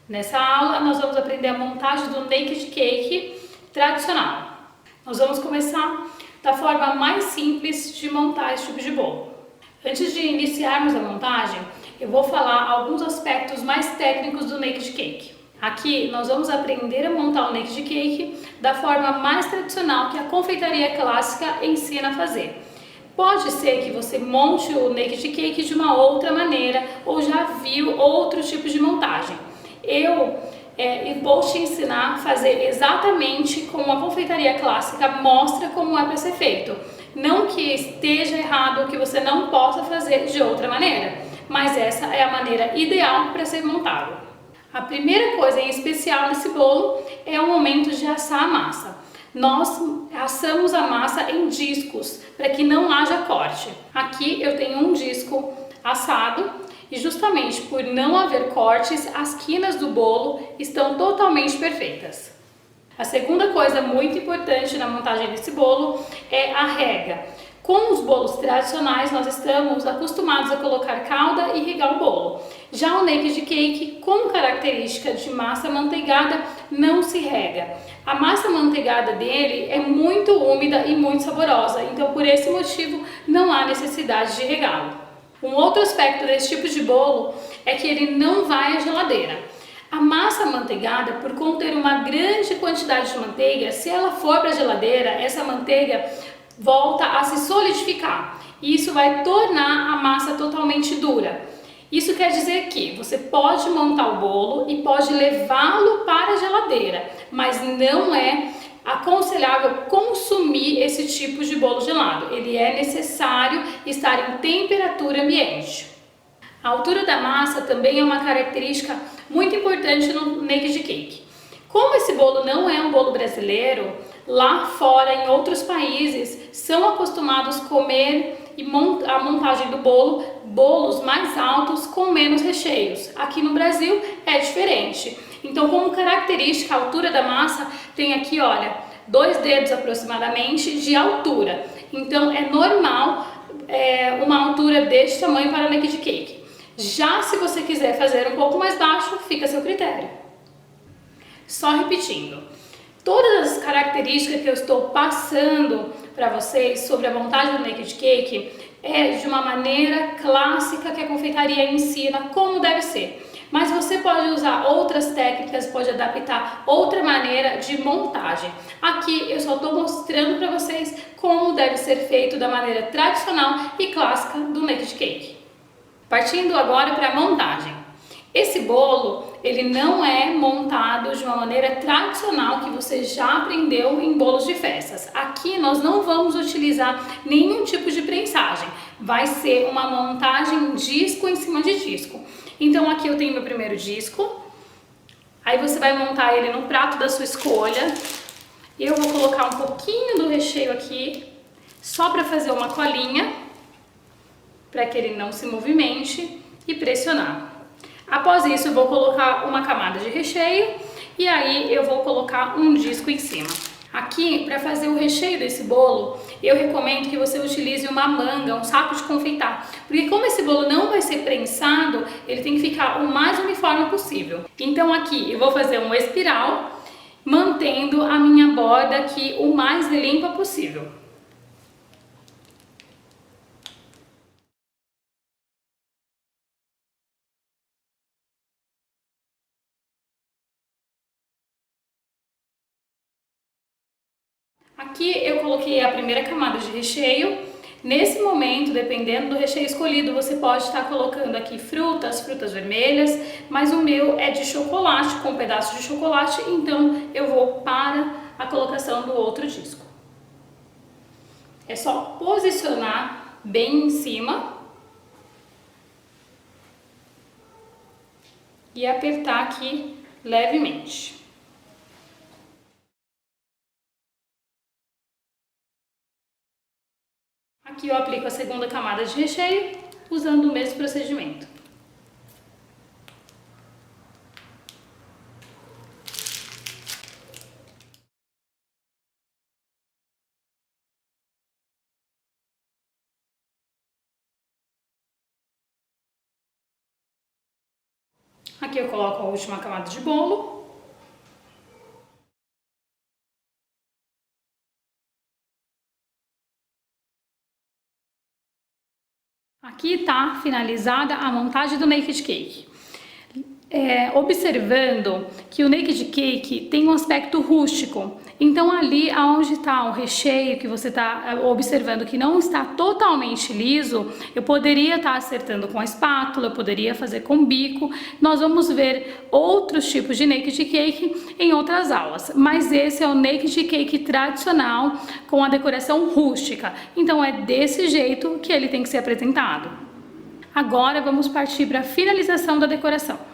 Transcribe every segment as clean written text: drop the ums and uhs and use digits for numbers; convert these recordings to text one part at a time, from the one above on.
Nessa aula nós vamos aprender a montagem do naked cake tradicional. Nós vamos começar da forma mais simples de montar esse tipo de bolo. Antes de iniciarmos a montagem, eu vou falar alguns aspectos mais técnicos do naked cake. Aqui nós vamos aprender a montar o naked cake da forma mais tradicional que a confeitaria clássica ensina a fazer. Pode ser que você monte o naked cake de uma outra maneira ou já viu outros tipos de montagem. Eu vou te ensinar a fazer exatamente como a confeitaria clássica mostra como é para ser feito. Não que esteja errado ou que você não possa fazer de outra maneira, mas essa é a maneira ideal para ser montado. A primeira coisa em especial nesse bolo é o momento de assar a massa. Nós assamos a massa em discos para que não haja corte. Aqui eu tenho um disco assado e justamente por não haver cortes, as quinas do bolo estão totalmente perfeitas. A segunda coisa muito importante na montagem desse bolo é a rega. Com os bolos tradicionais, nós estamos acostumados a colocar calda e regar o bolo. Já o naked cake, com característica de massa manteigada, não se rega. A massa manteigada dele é muito úmida e muito saborosa, então por esse motivo não há necessidade de regá-lo. Um outro aspecto desse tipo de bolo é que ele não vai à geladeira. A massa manteigada, por conter uma grande quantidade de manteiga, se ela for para a geladeira, essa manteiga volta a se solidificar e isso vai tornar a massa totalmente dura. Isso quer dizer que você pode montar o bolo e pode levá-lo para a geladeira, mas não é aconselhável consumir esse tipo de bolo gelado. Ele é necessário estar em temperatura ambiente. A altura da massa também é uma característica muito importante no naked cake. Como esse bolo não é um bolo brasileiro, lá fora, em outros países, são acostumados a comer a montagem do bolo, bolos mais altos com menos recheios. Aqui no Brasil é diferente. Então, como característica, a altura da massa tem aqui, olha, 2 dedos aproximadamente de altura. Então, é normal uma altura deste tamanho para naked cake. Já se você quiser fazer um pouco mais baixo, fica a seu critério. Só repetindo, todas as características que eu estou passando para vocês sobre a montagem do naked cake é de uma maneira clássica que a confeitaria ensina como deve ser. Mas você pode usar outras técnicas, pode adaptar outra maneira de montagem. Aqui eu só estou mostrando para vocês como deve ser feito da maneira tradicional e clássica do naked cake. Partindo agora para a montagem. Esse bolo, ele não é montado de uma maneira tradicional que você já aprendeu em bolos de festas. Aqui nós não vamos utilizar nenhum tipo de prensagem. Vai ser uma montagem disco em cima de disco. Então aqui eu tenho meu primeiro disco. Aí você vai montar ele no prato da sua escolha. Eu vou colocar um pouquinho do recheio aqui, só para fazer uma colinha, para que ele não se movimente, e pressionar. Após isso eu vou colocar uma camada de recheio e aí eu vou colocar um disco em cima. Aqui, para fazer o recheio desse bolo, eu recomendo que você utilize uma manga, um saco de confeitar, porque como esse bolo não vai ser prensado, ele tem que ficar o mais uniforme possível. Então aqui eu vou fazer uma espiral, mantendo a minha borda aqui o mais limpa possível. Aqui eu coloquei a primeira camada de recheio. Nesse momento, dependendo do recheio escolhido, você pode estar colocando aqui frutas vermelhas, mas o meu é de chocolate, com um pedaço de chocolate, então eu vou para a colocação do outro disco. É só posicionar bem em cima e apertar aqui levemente. Aqui eu aplico a segunda camada de recheio, usando o mesmo procedimento. Aqui eu coloco a última camada de bolo. Aqui está finalizada a montagem do Naked Cake. Observando que o Naked Cake tem um aspecto rústico, então ali onde está o recheio que você está observando que não está totalmente liso, eu poderia estar acertando com a espátula, eu poderia fazer com bico. Nós vamos ver outros tipos de Naked Cake em outras aulas, mas esse é o Naked Cake tradicional com a decoração rústica, então é desse jeito que ele tem que ser apresentado. Agora vamos partir para a finalização da decoração.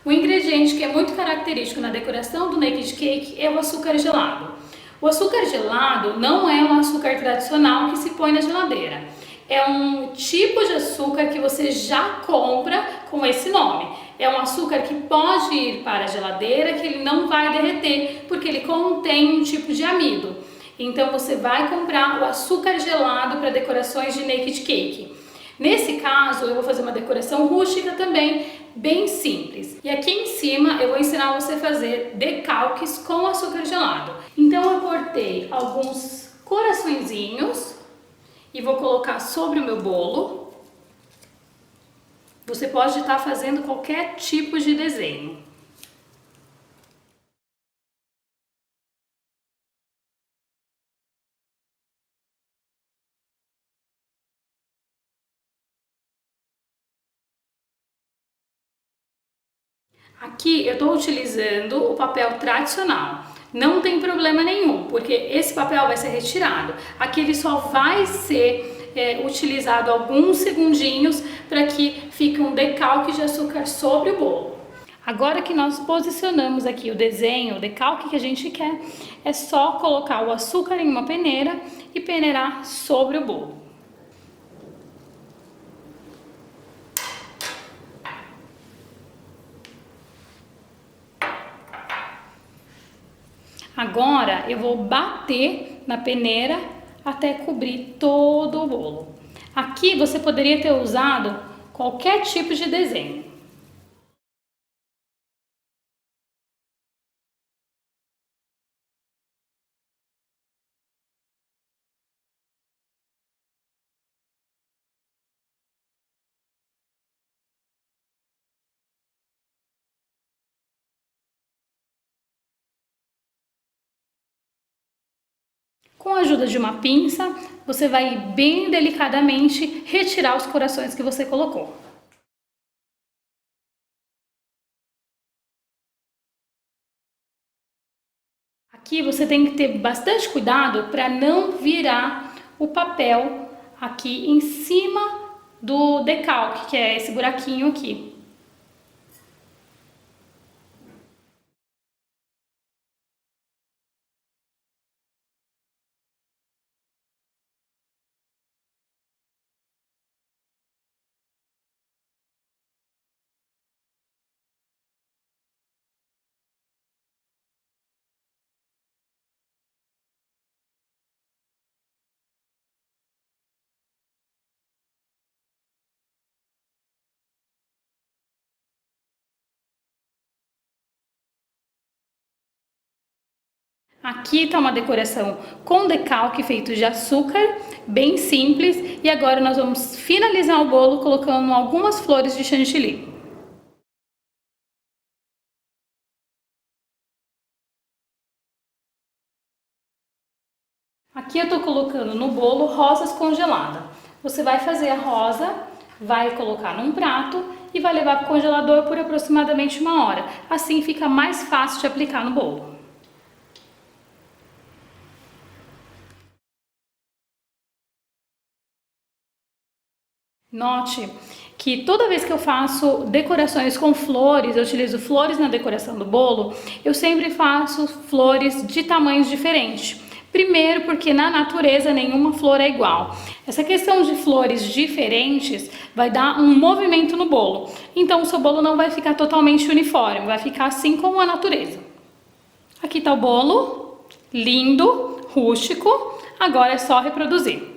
O ingrediente que é muito característico na decoração do Naked Cake é o açúcar gelado. O açúcar gelado não é um açúcar tradicional que se põe na geladeira. É um tipo de açúcar que você já compra com esse nome. É um açúcar que pode ir para a geladeira, que ele não vai derreter, porque ele contém um tipo de amido. Então você vai comprar o açúcar gelado para decorações de Naked Cake. Nesse caso, eu vou fazer uma decoração rústica também, bem simples. E aqui em cima eu vou ensinar você a fazer decalques com açúcar gelado. Então eu cortei alguns coraçõezinhos e vou colocar sobre o meu bolo. Você pode estar fazendo qualquer tipo de desenho. Aqui eu estou utilizando o papel tradicional, não tem problema nenhum, porque esse papel vai ser retirado. Aqui ele só vai ser utilizado alguns segundinhos para que fique um decalque de açúcar sobre o bolo. Agora que nós posicionamos aqui o desenho, o decalque que a gente quer, é só colocar o açúcar em uma peneira e peneirar sobre o bolo. Agora eu vou bater na peneira até cobrir todo o bolo. Aqui você poderia ter usado qualquer tipo de desenho. Com a ajuda de uma pinça, você vai bem delicadamente retirar os corações que você colocou. Aqui você tem que ter bastante cuidado para não virar o papel aqui em cima do decalque, que é esse buraquinho aqui. Aqui está uma decoração com decalque feito de açúcar, bem simples. E agora nós vamos finalizar o bolo colocando algumas flores de chantilly. Aqui eu estou colocando no bolo rosas congeladas. Você vai fazer a rosa, vai colocar num prato e vai levar para o congelador por aproximadamente 1 hora. Assim fica mais fácil de aplicar no bolo. Note que toda vez que eu faço decorações com flores, eu utilizo flores na decoração do bolo, eu sempre faço flores de tamanhos diferentes. Primeiro, porque na natureza nenhuma flor é igual. Essa questão de flores diferentes vai dar um movimento no bolo. Então o seu bolo não vai ficar totalmente uniforme, vai ficar assim como a natureza. Aqui está o bolo, lindo, rústico. Agora é só reproduzir.